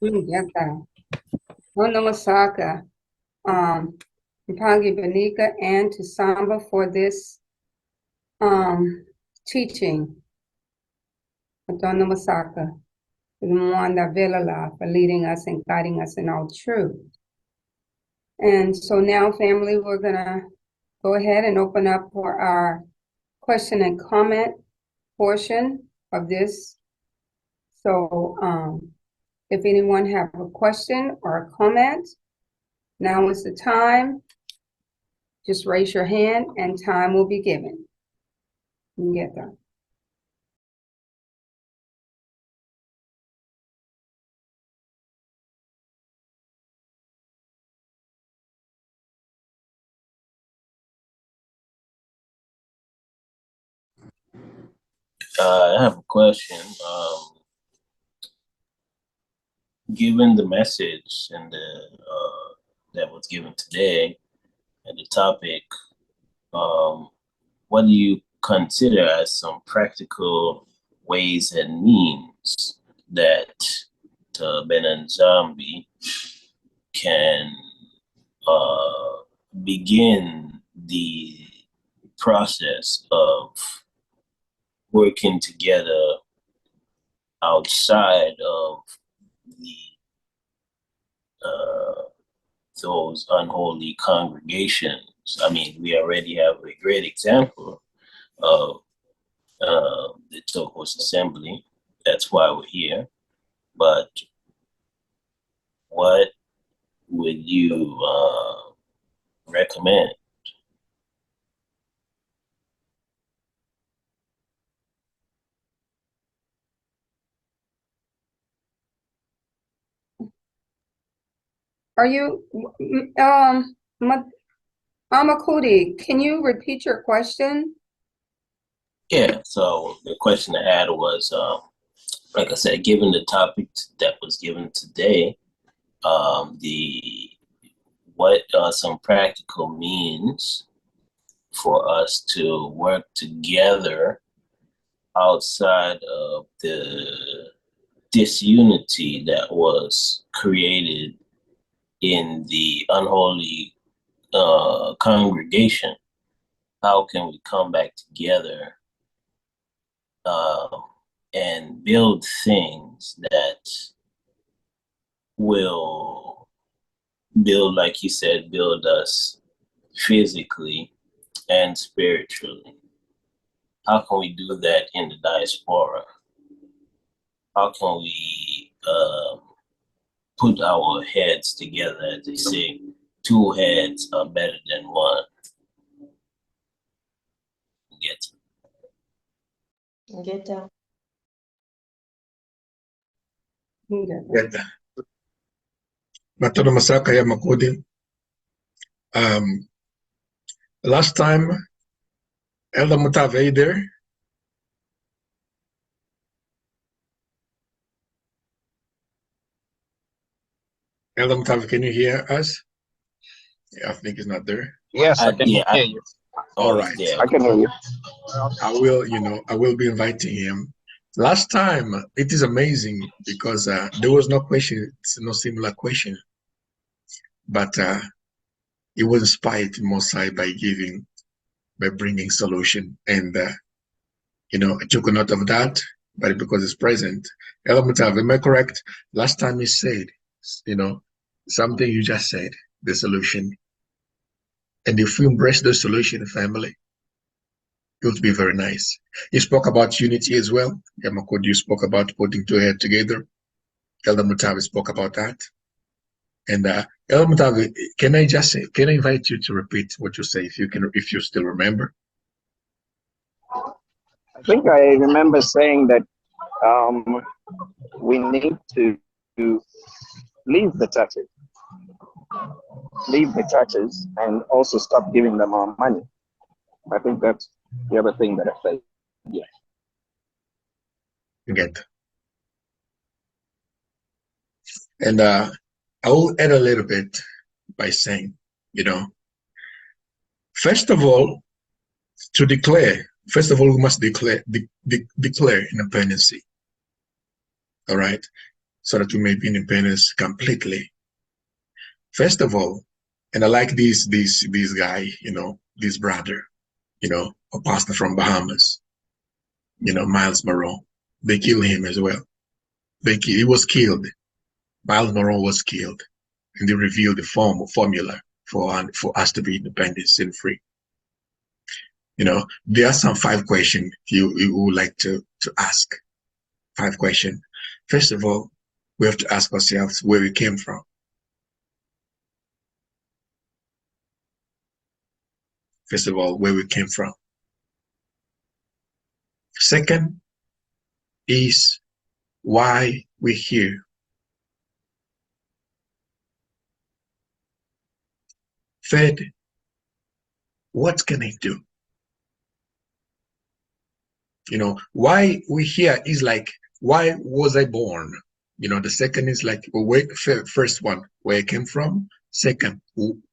Yata. Onamasaka. Mpangi Banika and to Samba for this teaching. Adona Masaka. Mwanda Vilala for leading us and guiding us in all truth. And so now, family, we're gonna go ahead and open up for our question and comment portion of this. So if anyone have a question or a comment, now is the time. Just raise your hand and time will be given. You can get that. I have a question. Given the message and that was given today and the topic, what do you consider as some practical ways and means that Benin Zombie can begin the process of working together outside of the those unholy congregations? I mean, we already have a great example of the Tokos Assembly. That's why we're here. But what would you recommend? Are you, Amakudi, can you repeat your question? Yeah, so the question I had was, like I said, given the topic that was given today, what are some practical means for us to work together outside of the disunity that was created in the unholy congregation? How can we come back together and build things that will build, like you said, build us physically and spiritually? How can we do that in the diaspora? How can we put our heads together, as they say, two heads are better than one? Get down. Matono Masaka ya Makudi. Last time, Elder Mutave there. Elder Mutave, can you hear us? Yeah, I think he's not there. Yes, I can hear you. All right. I can hear you. I will be inviting him. Last time, it is amazing because there was no question, no similar question, but it was inspired Mosai by bringing solution, and I took a note of that, but because it's present. Elementav, am I correct? Last time you said, something you just said, the solution, and if we embrace the solution, family, it would be very nice. You spoke about unity as well. Yamakod, you spoke about putting two heads together. Elder Mutavi spoke about that. And Elder Mutavi, can I invite you to repeat what you say if you still remember? I think I remember saying that we need to leave the churches, and also stop giving them our money. I think that's the other thing that I said. Yeah. Good. And I will add a little bit by saying, first of all, we must declare independency. All right. so that we may be independent completely. First of all, and I like this guy, this brother, a pastor from Bahamas, Miles Monroe. They killed him as well. He was killed. Miles Monroe was killed, and they revealed the formula for us to be independent and free. There are some 5 questions you would like to ask. 5 questions. First of all, we have to ask ourselves where we came from. First of all, where we came from. Second is why we're here. Third, what can I do? Why we're here is like, why was I born? The second is like, first one, where I came from. Second,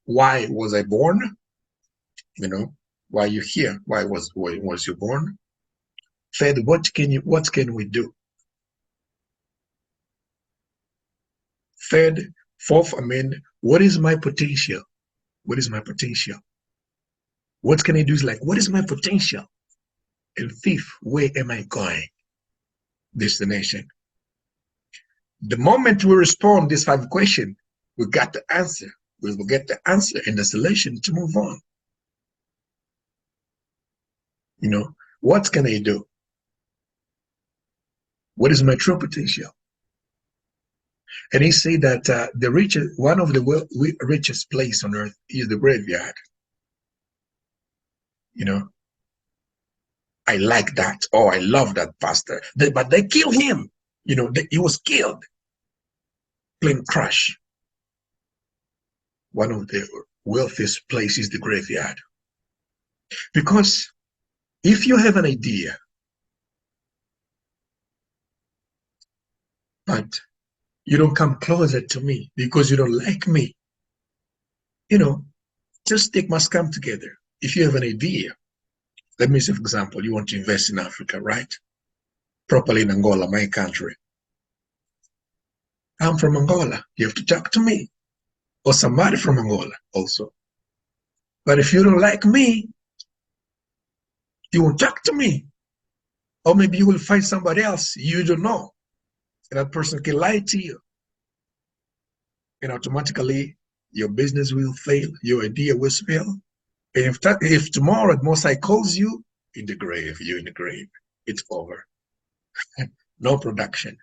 why was I born? Why you here? Why was you born? Third, what can we do? Fourth, what is my potential? What is my potential? What can I do is like, what is my potential? And fifth, where am I going? Destination. The moment we respond these 5 questions, we got the answer. We will get the answer and the solution to move on. What can I do? What is my true potential? And he said that one of the richest place on earth is the graveyard. I like that. Oh, I love that pastor. But they killed him. He was killed. Plane crash. One of the wealthiest places is the graveyard. Because if you have an idea, but you don't come closer to me because you don't like me, just take must come together. If you have an idea, let me say, for example, you want to invest in Africa, right? Properly in Angola, my country. I'm from Angola. You have to talk to me. Or somebody from Angola also. But if you don't like me, you won't talk to me. Or maybe you will find somebody else you don't know. And that person can lie to you. And automatically, your business will fail. Your idea will fail. And if tomorrow Mosai calls you, in the grave, you're in the grave. It's over. No production.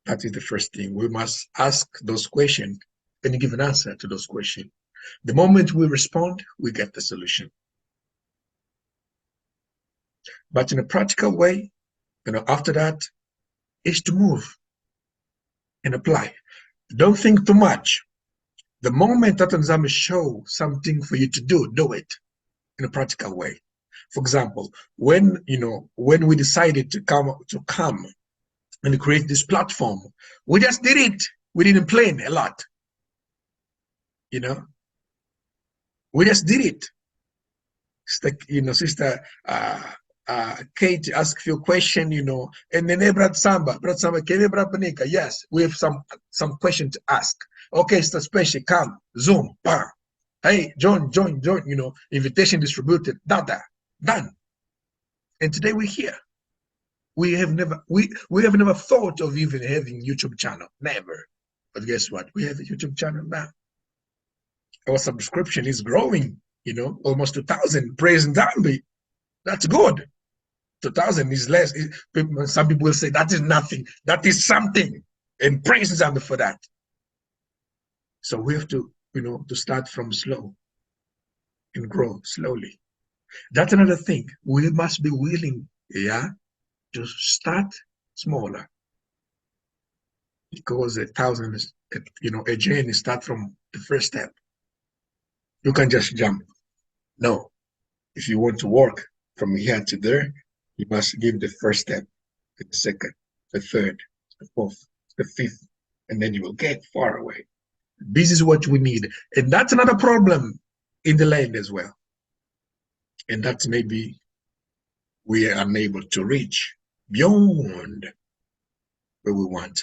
That is the first thing. We must ask those questions and give an answer to those questions. The moment we respond, we get the solution. But in a practical way, after that, is to move and apply. Don't think too much. The moment that exam show something for you to do it in a practical way. For example, when we decided to come and create this platform, we just did it. We didn't plan a lot. We just did it. Sister Kate asked you a question, and then Brad Samba, yes, we have some question to ask. Okay, Sister Special, come, Zoom, bam. Hey, join, invitation distributed, done. And today we're here. We have never thought of even having YouTube channel, never. But guess what? We have a YouTube channel now. Our subscription is growing, almost 2,000. Praise and Dambi. That's good. 2,000 is less. Some people will say that is nothing. That is something. And praise Zambi for that. So we have to, to start from slow and grow slowly. That's another thing. We must be willing, to start smaller. Because 1,000 is, a journey start from the first step. You can't just jump. No. If you want to work from here to there, you must give the first step, the second, the third, the fourth, the fifth, and then you will get far away. This is what we need. And that's another problem in the land as well. And that's maybe we are unable to reach beyond where we want.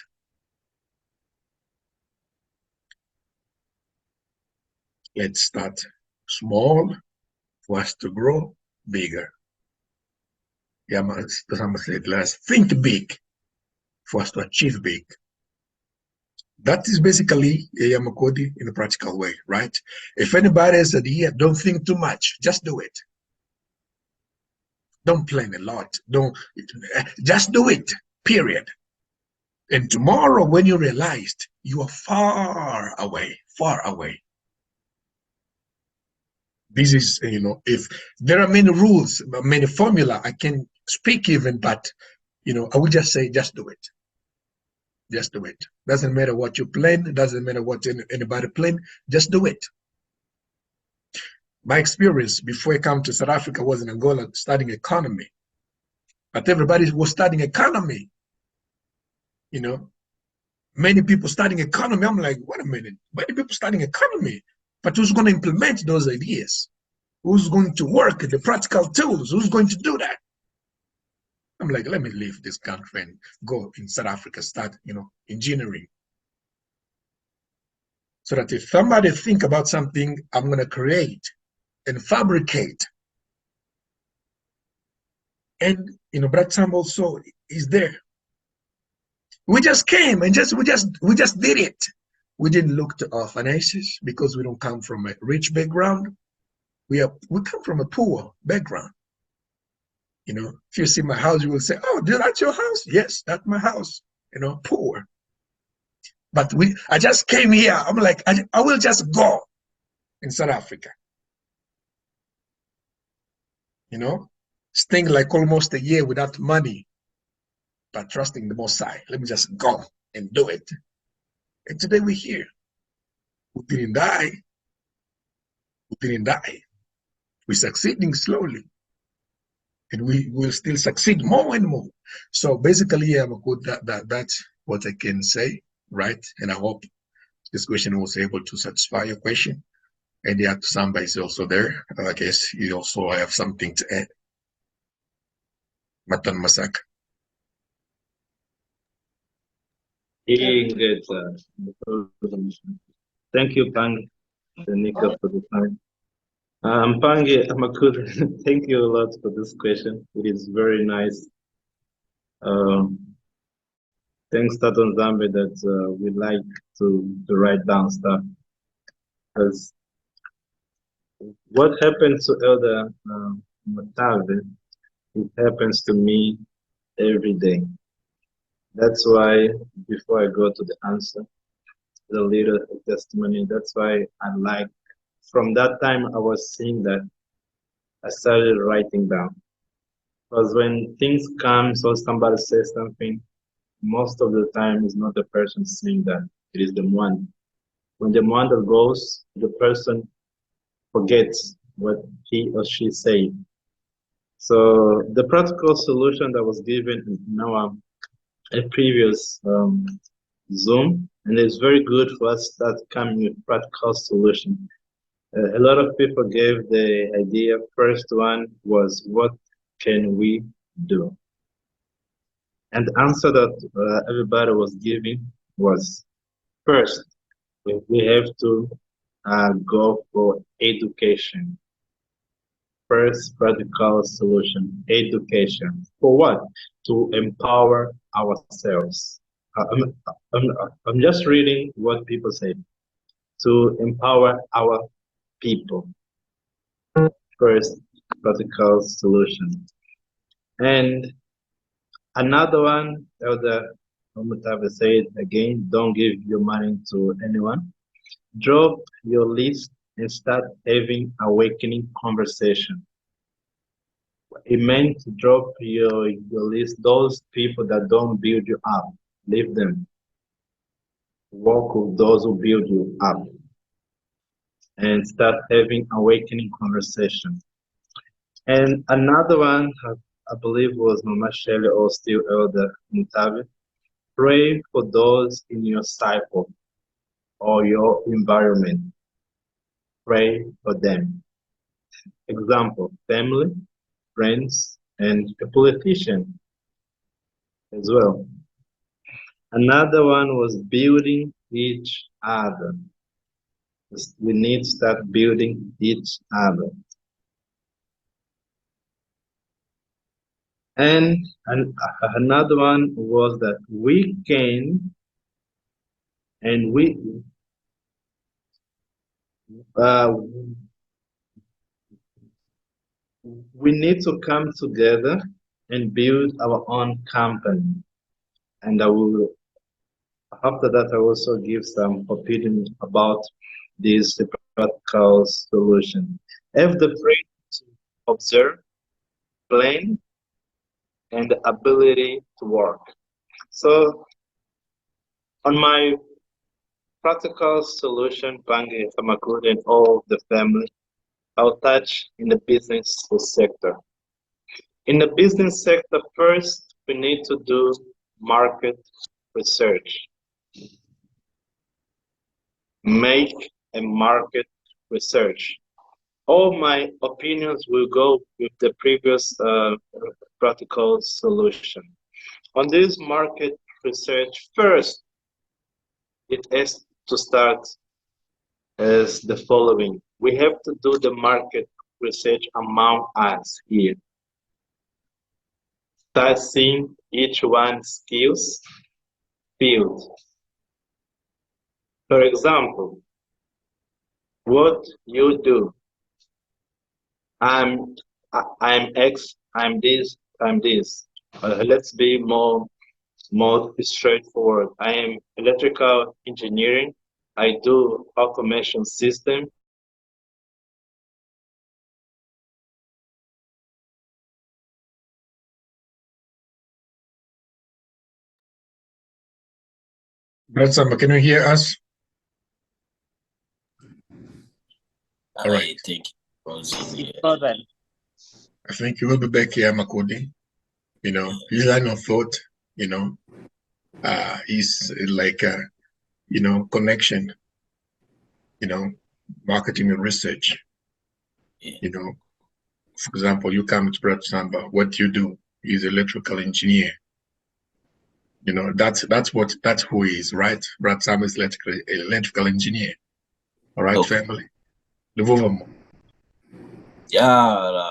Let's start small for us to grow bigger. Yeah, let's think big for us to achieve big. That is basically Yamakodi in a practical way, right? If anybody has said, yeah, don't think too much, just do it. Don't plan a lot. Don't just do it, period. And tomorrow when you realized you are far away, far away. This is, if there are many rules, many formula, I can speak even, but, I would just say, just do it. Just do it. Doesn't matter what you plan. It doesn't matter what anybody plan. Just do it. My experience before I come to South Africa was in Angola studying economy. But everybody was studying economy. Many people studying economy. I'm like, wait a minute. Many people studying economy. But who's going to implement those ideas? Who's going to work the practical tools? Who's going to do that? I'm like, let me leave this country and go in South Africa, start, engineering. So that if somebody think about something, I'm going to create and fabricate. And, Brad Sam also is there. We just came and we just did it. We didn't look to our finances because we don't come from a rich background. We come from a poor background. If you see my house, you will say, oh, that's your house? Yes, that's my house, poor. But I just came here. I'm like, I will just go in South Africa. Staying like almost a year without money, but trusting the Most High. Let me just go and do it. And today we're here. We didn't die. We didn't die. We're succeeding slowly. And we will still succeed more and more. So basically, that's what I can say, right? And I hope this question was able to satisfy your question. And yeah, Samba is also there. I guess you also have something to add. Matan Masak. Good. Thank you, Pang, Nika, for the time. Pange Amakud, thank you a lot for this question. It is very nice. Thanks, Taton Zambe, that we like to write down stuff. Because what happens to Elder Matave, it happens to me every day. That's why, before I go to the answer, the little testimony, that's why I like, from that time I was seeing that, I started writing down. Because when things come, so somebody says something, most of the time it's not the person saying that, it is the one. When the Mwanda goes, the person forgets what he or she said. So the practical solution that was given in our a previous Zoom, and it's very good for us to start coming with practical solution. A lot of people gave the idea. First one was, what can we do? And the answer that everybody was giving was, first, we have to go for education. First practical solution, education. For what? To empower ourselves. I'm just reading what people say. To empower our people. First practical solution. And another one, Elder Omutave said again, don't give your money to anyone. Drop your list and start having awakening conversation. It meant to drop your list, those people that don't build you up, leave them. Work with those who build you up. And start having awakening conversation. And another one, I believe was Mama Shelley or still Elder Mutabe. Pray for those in your cycle or your environment. Pray for them. Example, family, friends, and a politician. as well. Another one was building each other. We need to start building each other. And another one was that we can and uh, we need to come together and build our own company. And I will, after that, I also give some opinion about this practical solution. Have the freedom to observe, plan, and the ability to work. So on my practical solution, Bangi, Famakud, and all the family, I'll touch in the business sector. In the business sector, first, we need to do market research. Make a market research. All my opinions will go with the previous practical solution. On this market research, first, it has to start as the following. We have to do the market research among us here. Start seeing each one's skills field. For example, what you do. I'm X, I'm this, I'm this. Let's be more straightforward. I am electrical engineering. I do automation system. Brother Samba, can you hear us? All right. I think Rosie, I think you will be back here, Makodi. You know, his line of thought, you know, is like a, you know, connection, you know, marketing and research. Yeah. You know, for example, you come to Brother Samba, what you do is electrical engineer. You know, that's who he is, right? Brother Samba is electrical engineer. All right, Okay. family. Luvuvamo. Yeah.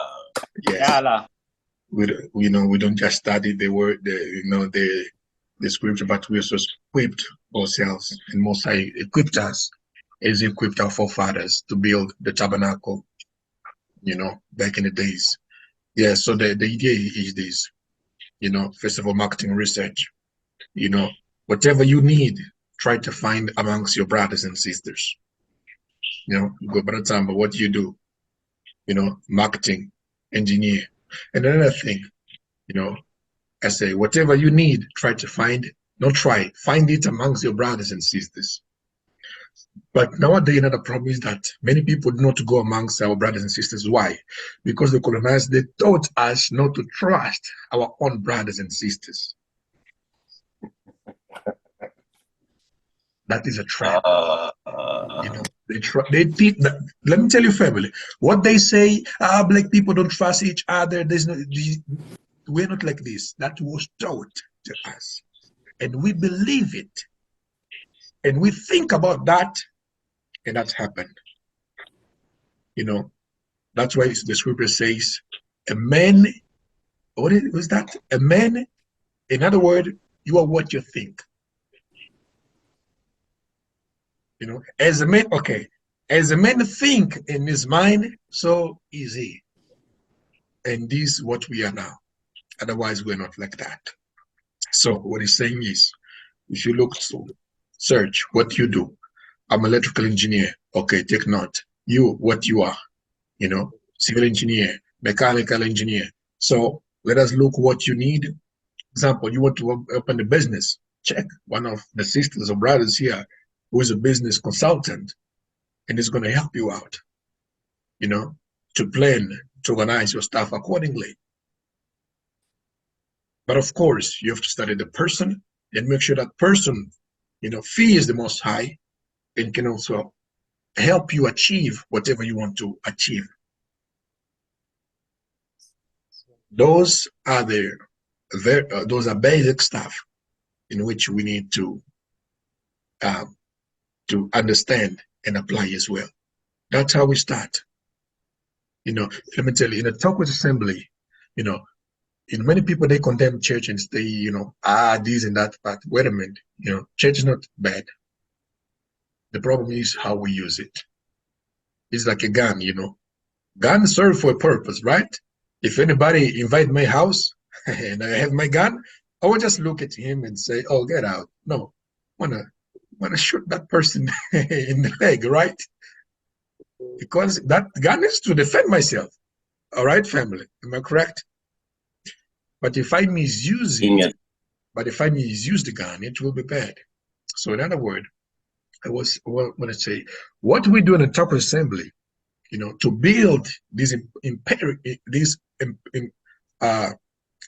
Yes. We know we don't just study the word, the scripture, but we also equipped ourselves, and Most High equipped us as he equipped our forefathers to build the tabernacle, you know, back in the days. Yeah, so the idea is this, you know, first of all, marketing research, you know, whatever you need, try to find amongst your brothers and sisters. You know, go by the time, but what do you do? You know, marketing, engineer. And another thing, you know, I say, whatever you need, try to find, not try, find it amongst your brothers and sisters. But nowadays, another problem is that many people do not go amongst our brothers and sisters. Why? Because the colonizers, they taught us not to trust our own brothers and sisters. That is a trap. You know, they teach that. Let me tell you, family, what they say, black people don't trust each other. There's no, we're not like this. That was taught to us. And we believe it. And we think about that, and that's happened. You know, that's why the scripture says, a man, what was that? A man, in other words, you are what you think. You know, as a man, okay, as a man think in his mind, so is he. And this is what we are now. Otherwise, we're not like that. So what he's saying is, if you look to search what you do, I'm electrical engineer. Okay, take note. You, what you are, you know, civil engineer, mechanical engineer. So let us look what you need. Example, you want to open a business. Check one of the sisters or brothers here who is a business consultant and is going to help you out, you know, to plan, to organize your stuff accordingly. But of course, you have to study the person and make sure that person, you know, fears the Most High and can also help you achieve whatever you want to achieve. Those are the those are basic stuff in which we need to understand and apply as well. That's how we start. Let me tell you, in a Talkers Assembly, many people, they condemn church and say, this and that, but wait a minute, church is not bad. The problem is how we use it. It's like a gun, Gun serve for a purpose, right? If anybody invite my house and I have my gun, I will just look at him and say, oh, get out. No, wanna shoot that person in the leg, right? Because that gun is to defend myself. All right, family, am I correct? But if I misuse it, the gun, it will be bad. So in other words, I want to say, what we do in the top assembly, to build this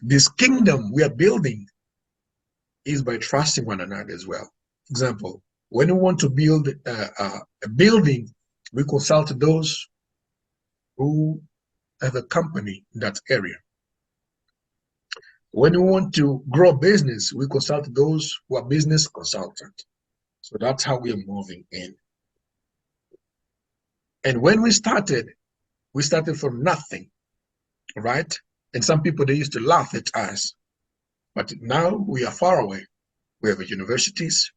this kingdom we are building, is by trusting one another as well. Example, when we want to build a building, we consult those who have a company in that area. When we want to grow business, we consult those who are business consultants. So that's how we are moving in. And when we started from nothing, right? And some people, they used to laugh at us. But now we are far away. We have universities.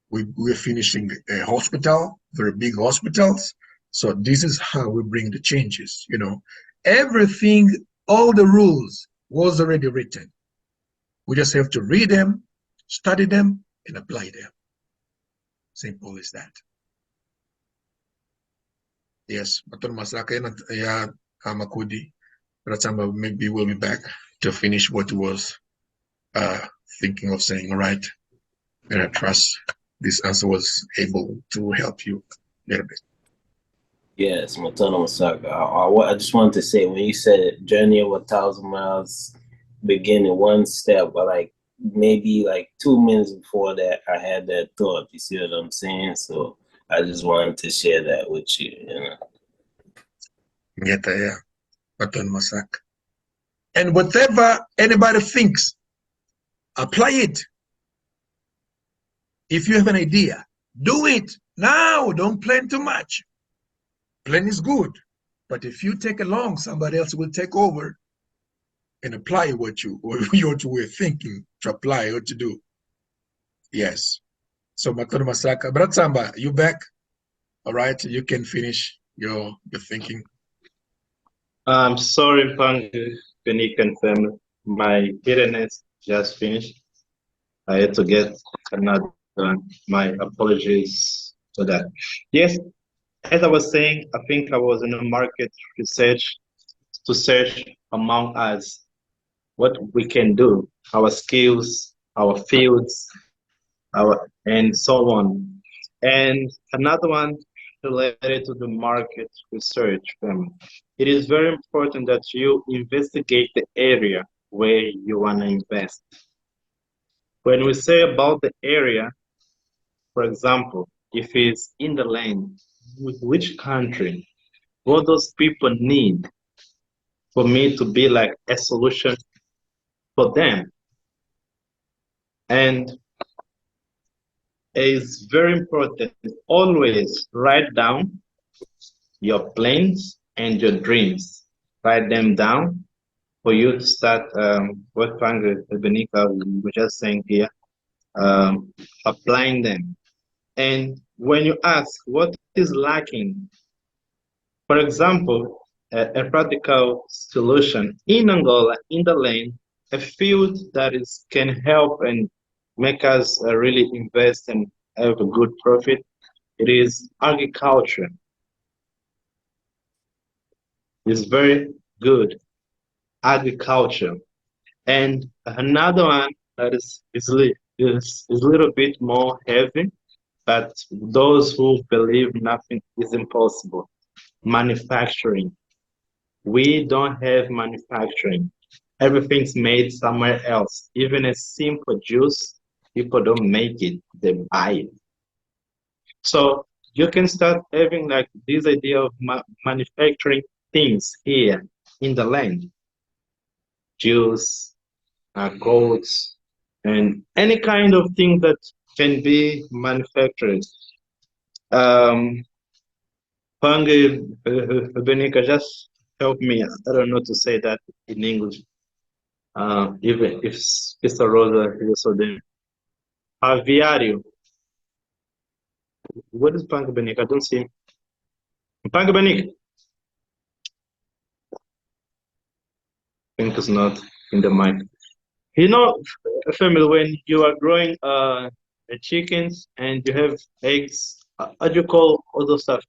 We're finishing a hospital, very big hospitals. So this is how we bring the changes, Everything, all the rules was already written. We just have to read them, study them, and apply them. Simple as that. Yes, Baton Masaka ya Makudi. Maybe we'll be back to finish what was thinking of saying, all right. And I trust this answer was able to help you a little bit. Yes, Matano Masaka. I just wanted to say, when you said journey of 1,000 miles, begin in one step, but maybe 2 minutes before that, I had that thought. You see what I'm saying? So I just wanted to share that with you. Yeah, Baton Masaka. And whatever anybody thinks, apply it. If you have an idea, do it now. Don't plan too much. Plan is good, but if you take along, somebody else will take over and apply what you were thinking to apply or to do. Yes. So Matono Masaka, Bratsamba, you back? All right, you can finish your thinking. I'm sorry, Panic and family. My internet just finished. I had to get another one. My apologies for that. Yes, as I was saying, I think I was in a market research to search among us what we can do, our skills, our fields, and so on. And another one related to the market research. It is very important that you investigate the area where you want to invest. When we say about the area, for example, if it's in the land, which country, what those people need for me to be like a solution for them. And it's very important, always write down your plans and your dreams. Write them down for you to start what Benika was just saying here, applying them. And when you ask what is lacking, for example, a practical solution in Angola, in the land, a field that can help and make us really invest and have a good profit, it is agriculture. It's very good, agriculture. And another one that is a little bit more heavy, but those who believe nothing is impossible. Manufacturing. We don't have manufacturing. Everything's made somewhere else. Even a simple juice, people don't make it, they buy it. So you can start having like this idea of manufacturing things here in the land. Juice, goats, and any kind of thing that can be manufactured. Pange Benica, just help me. I don't know to say that in English. Even if Sister Rosa is also there. Aviário. What is Pange Benica? I don't see. Pange Benica. I think it's not in the mic. You know, family, when you are growing chickens and you have eggs, how do you call all those stuff?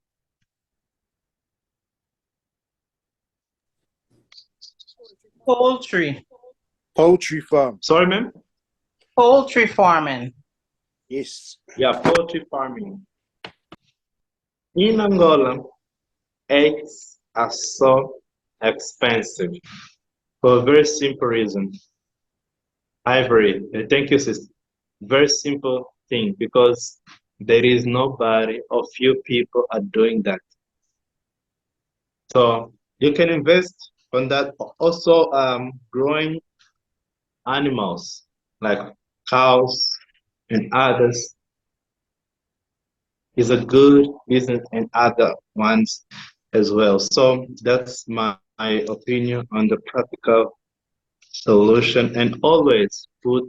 Poultry, Poultry farm. Sorry, ma'am? poultry farming. Yes. Yeah, poultry farming. In Angola, eggs are so expensive for a very simple reason. Ivory, thank you, sister. Very simple thing, because there is nobody or few people are doing that. So you can invest on that. Also, growing animals like cows and others is a good business, and other ones as well. So that's my opinion on the practical solution, and always put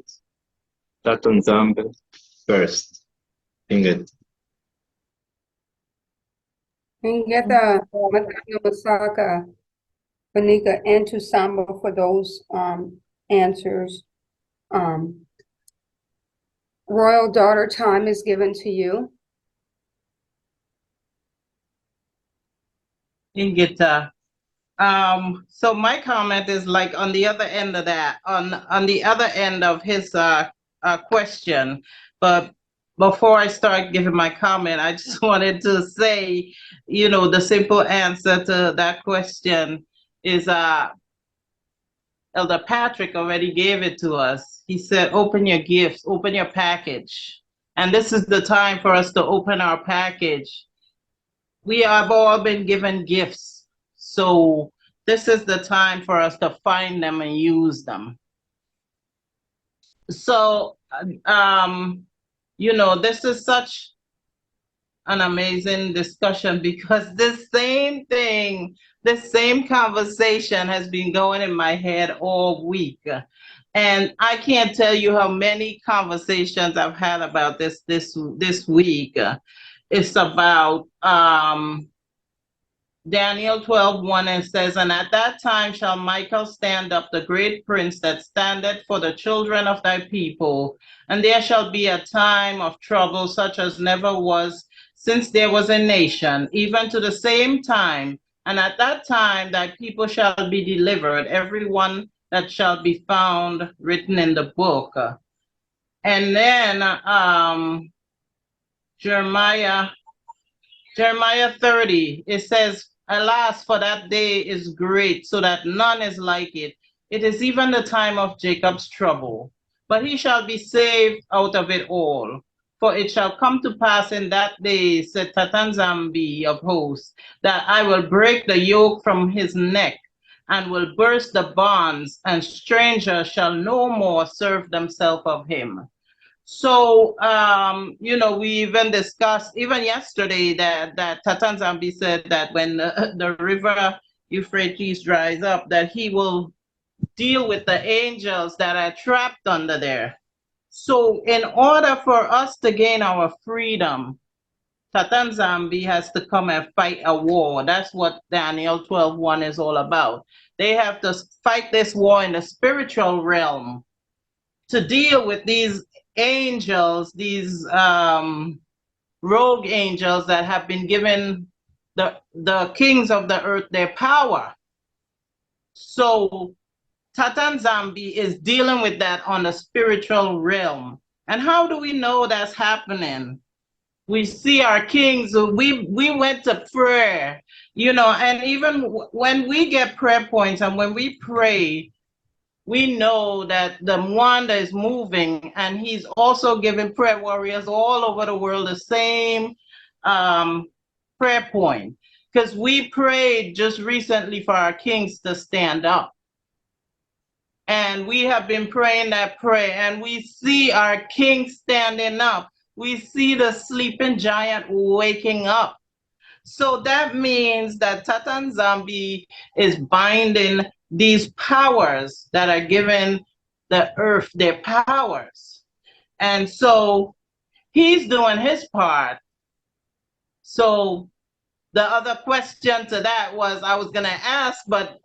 that on Zambia first. Ingrid. Ngeta Matana Masaka, Banika, and to Samba for those answers. Royal daughter, time is given to you. Ingita. So my comment is like on the other end of that, on the other end of his question. But before I start giving my comment, I just wanted to say, the simple answer to that question is Elder Patrick already gave it to us. He said, open your gifts, open your package. And this is the time for us to open our package. We have all been given gifts. So this is the time for us to find them and use them. So, this is such an amazing discussion, because this same thing, this same conversation has been going in my head all week. And I can't tell you how many conversations I've had about this week. It's about Daniel 12:1, and says, and at that time shall Michael stand up, the great prince that standeth for the children of thy people. And there shall be a time of trouble such as never was since there was a nation, even to the same time. And at that time thy people shall be delivered, every one that shall be found written in the book. And then Jeremiah 30, it says, alas, for that day is great, so that none is like it. It is even the time of Jacob's trouble. But he shall be saved out of it all. For it shall come to pass in that day, said Tatanzambi of hosts, that I will break the yoke from his neck, and will burst the bonds, and strangers shall no more serve themselves of him. So, we even discussed, even yesterday, that Tatan Zambi said that when the river Euphrates dries up, that he will deal with the angels that are trapped under there. So in order for us to gain our freedom, Tatan Zambi has to come and fight a war. That's what Daniel 12:1 is all about. They have to fight this war in the spiritual realm to deal with these angels, these rogue angels that have been given the kings of the earth their power. So Tatan Zambi is dealing with that on the spiritual realm. And how do we know that's happening? We see our kings, we went to prayer, and even when we get prayer points and when we pray, we know that the Mwanda is moving, and he's also giving prayer warriors all over the world the same prayer point. Because we prayed just recently for our kings to stand up. And we have been praying that prayer, and we see our king standing up. We see the sleeping giant waking up. So that means that Tatan Zambi is binding these powers that are giving the earth their powers. And so he's doing his part. So the other question to that was I was going to ask, but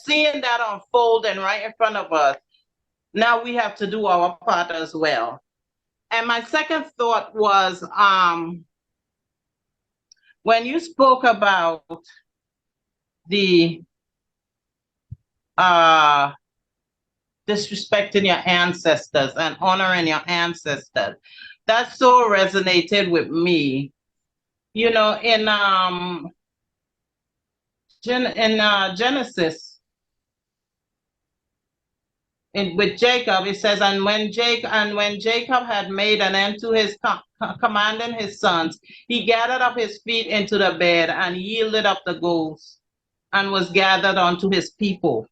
seeing that unfolding right in front of us, now we have to do our part as well. And my second thought was when you spoke about the disrespecting your ancestors and honoring your ancestors, that so resonated with me. You know, in Genesis, with Jacob, it says, and when Jacob had made an end to his commanding his sons, he gathered up his feet into the bed and yielded up the ghost and was gathered unto his people.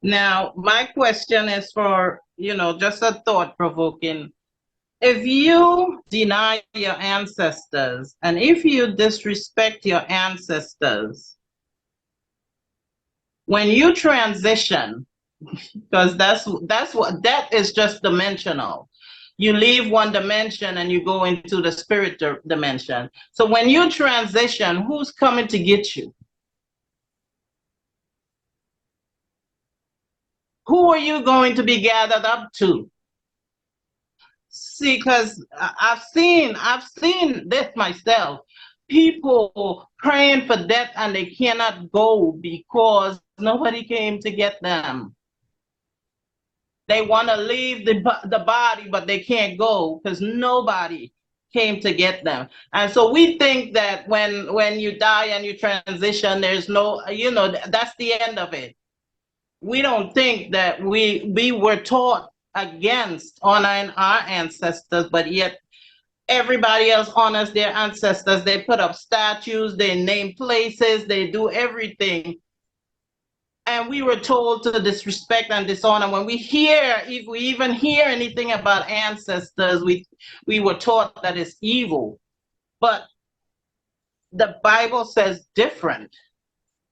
Now, my question is for, just a thought provoking. If you deny your ancestors and if you disrespect your ancestors, when you transition, because that is just dimensional. You leave one dimension and you go into the spirit dimension. So when you transition, who's coming to get you? Who are you going to be gathered up to? See, because I've seen this myself. People praying for death and they cannot go because nobody came to get them. They want to leave the body, but they can't go because nobody came to get them. And so we think that when you die and you transition, there's no, that's the end of it. We don't think that we were taught against honoring our ancestors, but yet everybody else honors their ancestors. They put up statues, they name places, they do everything. And we were told to disrespect and dishonor. When if we even hear anything about ancestors, we were taught that it's evil. But the Bible says different.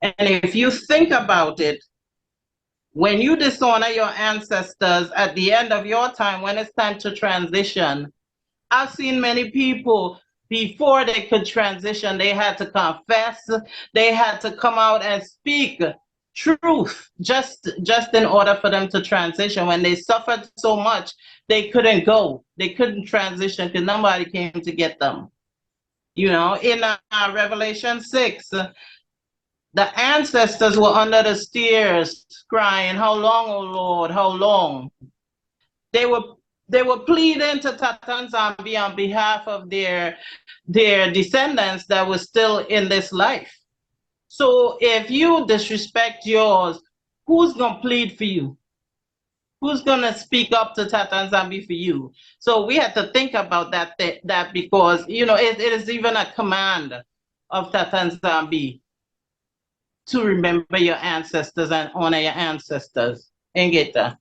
And if you think about it, when you dishonor your ancestors at the end of your time, when it's time to transition, I've seen many people, before they could transition, they had to confess, they had to come out and speak truth just in order for them to transition. When they suffered so much, they couldn't go, they couldn't transition because nobody came to get them. In Revelation 6, the ancestors were under the stairs crying, "How long, O Lord, how long?" They were pleading to Tatan Zambi on behalf of their descendants that were still in this life. So if you disrespect yours, who's going to plead for you? Who's going to speak up to Tatan Zambi for you? So we had to think about that because, it is even a command of Tatan Zambi to remember your ancestors and honor your ancestors. Ingeta.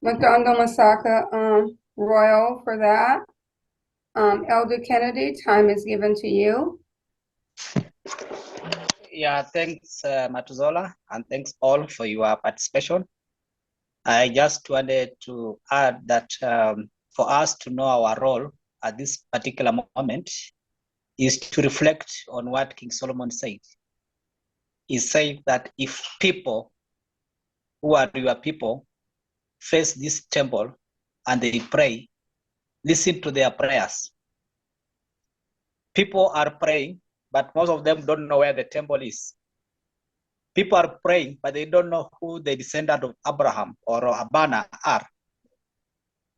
Matando Masaka, Royal for that. Elder Kennedy, time is given to you. Yeah, thanks, Matuzola, and thanks all for your participation. I just wanted to add that for us to know our role at this particular moment is to reflect on what King Solomon said. He said that if people who are your people face this temple and they pray, listen to their prayers. People are praying, but most of them don't know where the temple is. People are praying, but they don't know who the descendant of Abraham or Abana are.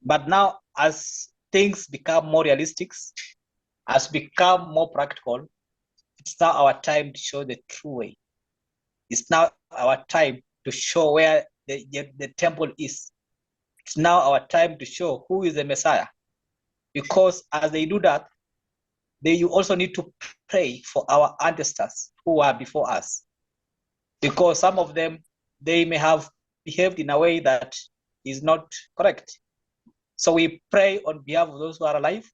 But now, as things become more realistic, as become more practical, It's now our time to show the true way. It's now our time to show where the temple is. It's now our time to show who is the Messiah. Because as they do that, you also need to pray for our ancestors who are before us. Because some of them, they may have behaved in a way that is not correct. So we pray on behalf of those who are alive.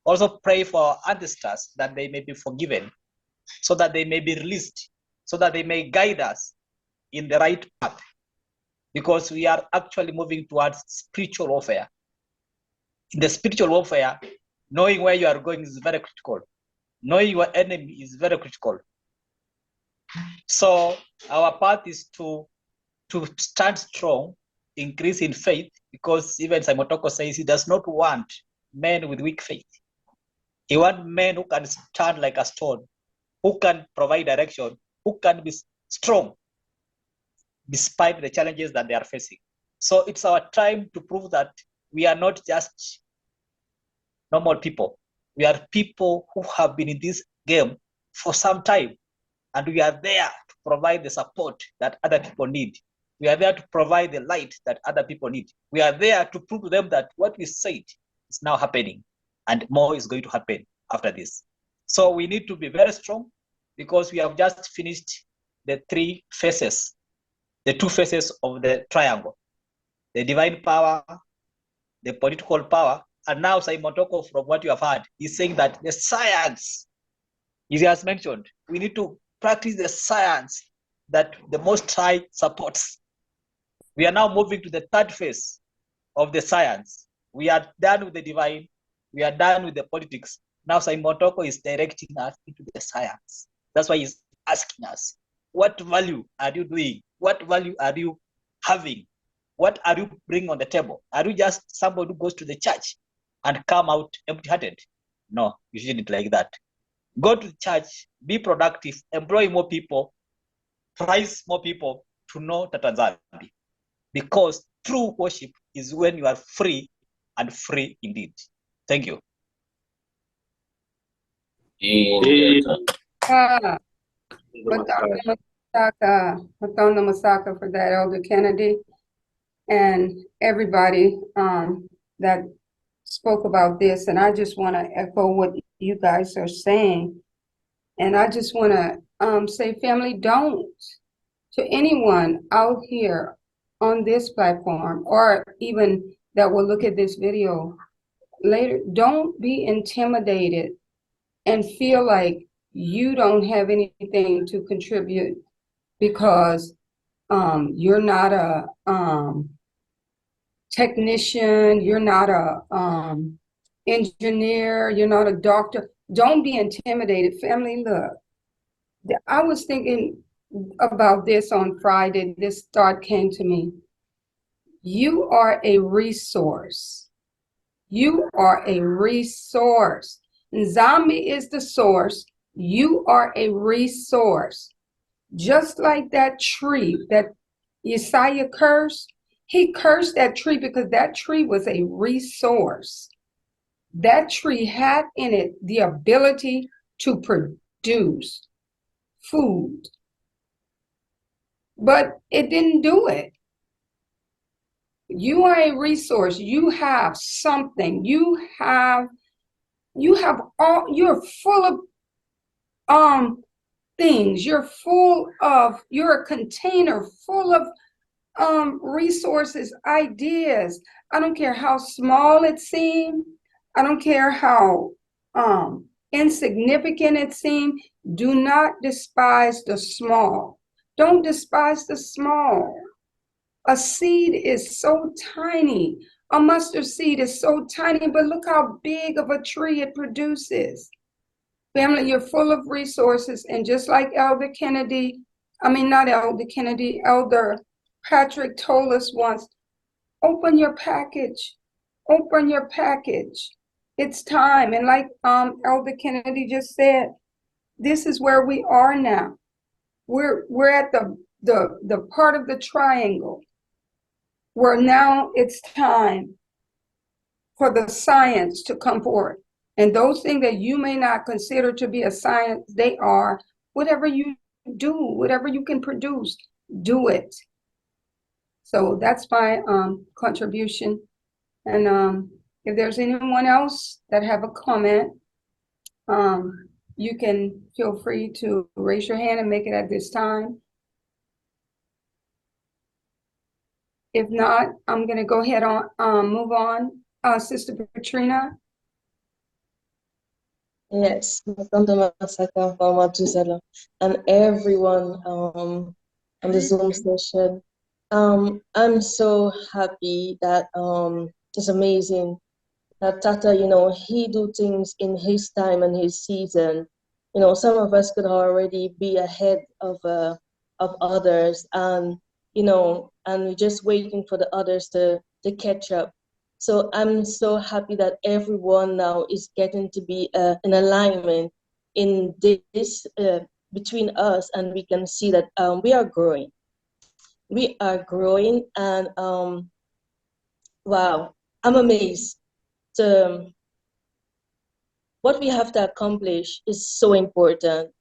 Also pray for our ancestors that they may be forgiven, so that they may be released, so that they may guide us in the right path. Because we are actually moving towards spiritual warfare. In the spiritual warfare, knowing where you are going is very critical. Knowing your enemy is very critical. So our path is to stand strong, increase in faith, because even Simon Toko says he does not want men with weak faith. He wants men who can stand like a stone, who can provide direction, who can be strong despite the challenges that they are facing. So it's our time to prove that we are not just normal people. We are people who have been in this game for some time, and we are there to provide the support that other people need. We are there to provide the light that other people need. We are there to prove to them that what we said is now happening, and more is going to happen after this. So we need to be very strong, because we have just finished the three phases, the two phases of the triangle: the divine power, the political power, and now Simon Toko, from what you have heard, is saying that the science, he has mentioned, we need to practice the science that the Most High supports. We are now moving to the third phase of the science. We are done with the divine. We are done with the politics. Now Simon Toko is directing us into the science. That's why he's asking us, what value are you doing? What value are you having? What are you bringing on the table? Are you just somebody who goes to the church and come out empty-handed? No, you shouldn't like that. Go to the church, be productive, employ more people, price more people to know Tatanzambi. Because true worship is when you are free, and free indeed. Thank you. Matona Masaka for that, Elder Kennedy, and everybody that spoke about this. And I just want to echo what you guys are saying. And I just want to say, family, don't, to anyone out here on this platform, or even that will look at this video later, don't be intimidated and feel like you don't have anything to contribute because you're not a technician, you're not a engineer, you're not a doctor. Don't be intimidated. Family, look, I was thinking about this on Friday. This thought came to me. You are a resource. You are a resource. Nzambi is the source. You are a resource. Just like that tree that Isaiah cursed, he cursed that tree because that tree was a resource. That tree had in it the ability to produce food, but it didn't do it. You are a resource. You have something. You have all, you're full of things. You're a container full of resources, ideas. I don't care how small it seems. I don't care how insignificant it seems. Do not despise the small. Don't despise the small. A seed is so tiny. A mustard seed is so tiny, but look how big of a tree it produces. Family, you're full of resources. And just like Elder Patrick told us once, open your package. Open your package. It's time. And like Elder Kennedy just said, this is where we are now. We're at the part of the triangle where now it's time for the science to come forward. And those things that you may not consider to be a science, they are. Whatever you do, whatever you can produce, do it. So that's my contribution. And if there's anyone else that have a comment, you can feel free to raise your hand and make it at this time. If not, I'm going to go ahead on move on. Sister Katrina. Yes, Matanda Masaka Mama Tuzala, and everyone on the Zoom session. I'm so happy that it's amazing that Tata, he do things in his time and his season. Some of us could already be ahead of others, and and we're just waiting for the others to catch up. So I'm so happy that everyone now is getting to be in alignment in this between us, and we can see that we are growing. We are growing, and wow, I'm amazed. What we have to accomplish is so important.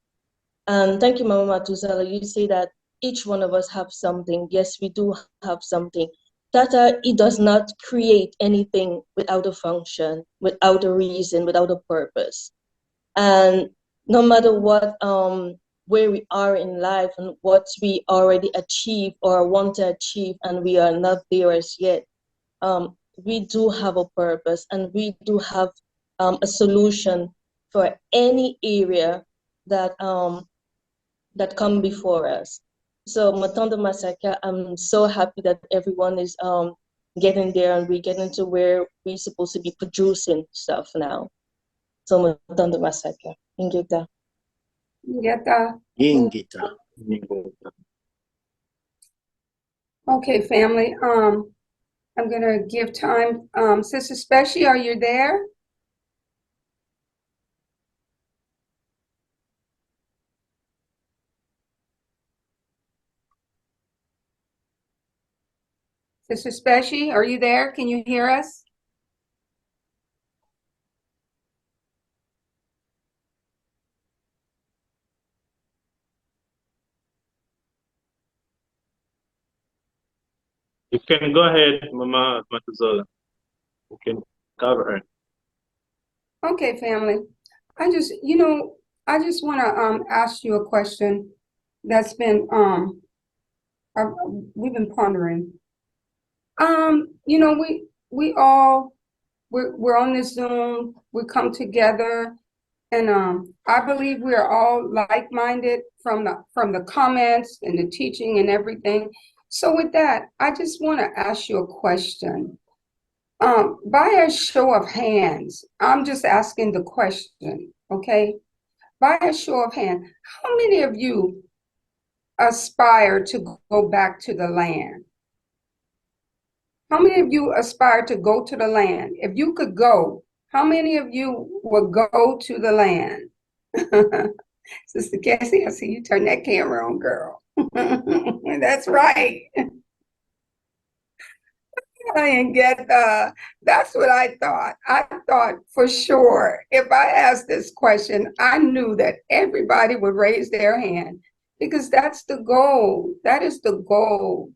And thank you, Mama Matusala. You say that each one of us have something. Yes, we do have something. Tata, he does not create anything without a function, without a reason, without a purpose. And no matter what, where we are in life and what we already achieve or want to achieve, and we are not there as yet, we do have a purpose, and we do have a solution for any area that that come before us. So Matanda Masaka, I'm so happy that everyone is getting there, and we're getting to where we're supposed to be producing stuff now. So Matanda Masaka, Ingeta. Ingita. Okay, family. I'm gonna give time. Sister Speshi, are you there? Sister Speshi, are you there? Can you hear us? You can go ahead, Mama Matuzola. You can cover her. Okay, family. I just want to ask you a question that's been we've been pondering. We all we're on this Zoom. We come together, and I believe we are all like-minded from the comments and the teaching and everything. So with that, I just want to ask you a question. By a show of hands, I'm just asking the question, okay? By a show of hands, how many of you aspire to go back to the land? How many of you aspire to go to the land? If you could go, how many of you would go to the land? Sister Cassie, I see you turn that camera on, girl. That's right. And that's what I thought. I thought for sure if I asked this question, I knew that everybody would raise their hand because that's the goal. That is the goal,